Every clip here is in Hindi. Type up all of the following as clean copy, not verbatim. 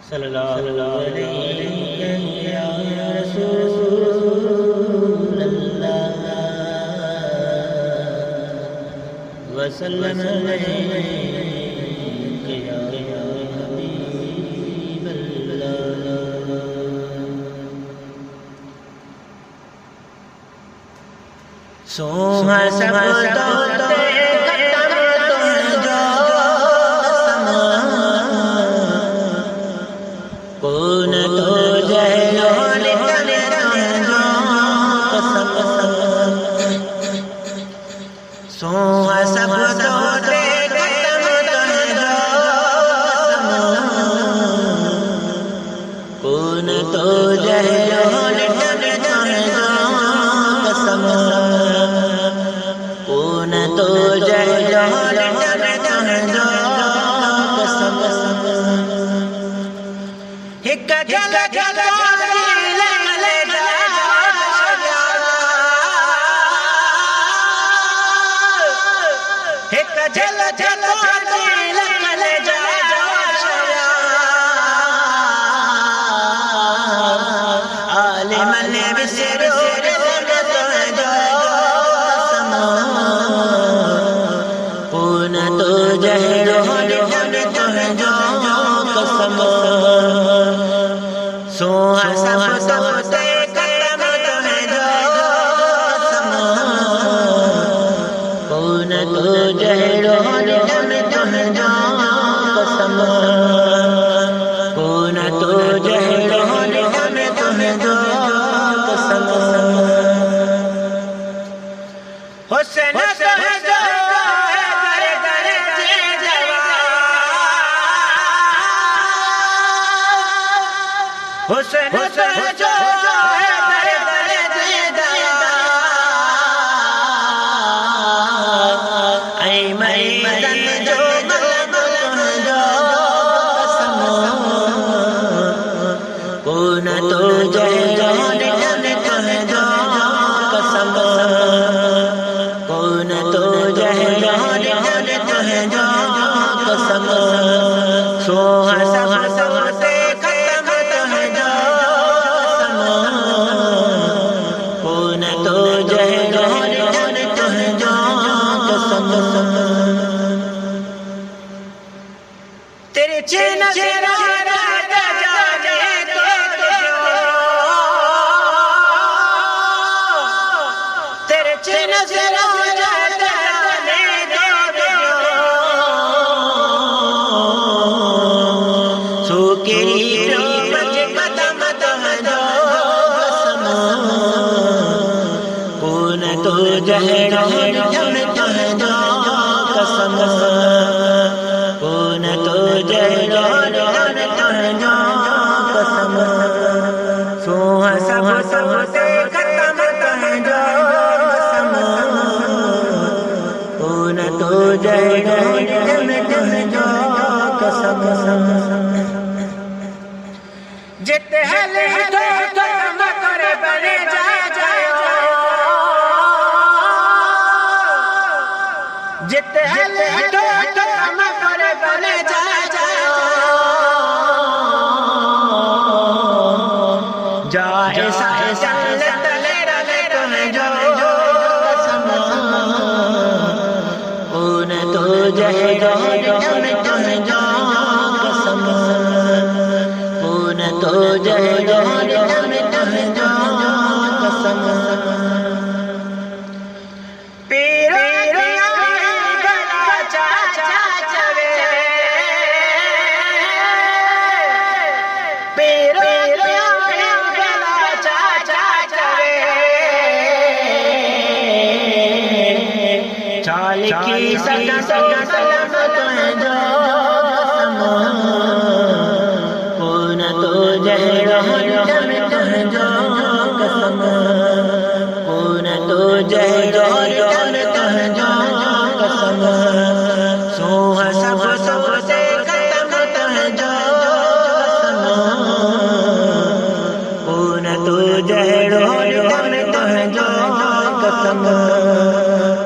सल्लल्लाहु अलैहि या रसूल अल्लाह वसल्लम अलैहि या हबीब अल्लाह। सोहा सब कौन तो जहलोन तने जो कसम सोहा सब तोते खत्म तने जो कसम कौन तो जहलोन तने जो कसम कौन तो जहलोन तने जो कसम एक झलक सोहा सब सोते खत्म तो है जो कसम कौन तो जहरो तो है जो कसम कौन तो जहरो तो है जो कसम हुसैन तो है जो करे करे हुसैन जो है दरे दरे दया ऐ मैदान जो मलक जो कसम कौन तो जहरोन तो है जो कसम कौन तो जहरोन तो है जो कसम सोहा सब सोते तेरे चैन से राजा जाने तो तेरे चैन से राजा जाने तो सुकेरी रोज कदम तो कसम कौन तो जहरो तो है जो कसम कौन तो जहरो तो है जो कसम सोहा सब सोते खत्म तो है जो कसम कौन तो जहरो तो है जो कसम जिते हले तो खत्म करे बने जा जिते हले तो खत्म करे बने जा जाए साए सल्लत ले रले तो है जो कसम कौन तो जहरो तो है जो कसम कौन तो जहरो तो है जो कसम चाल की सदा सलाम तो है जो कसम कौन तो जहरो तो है जो कसम कौन तो जहरो तो है जो कसम सोहा सब सोते खत्म तो है जो कसम कौन तो जहरो तो है जो कसम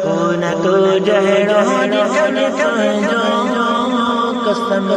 कौन तो जहरो तो है जो कसम।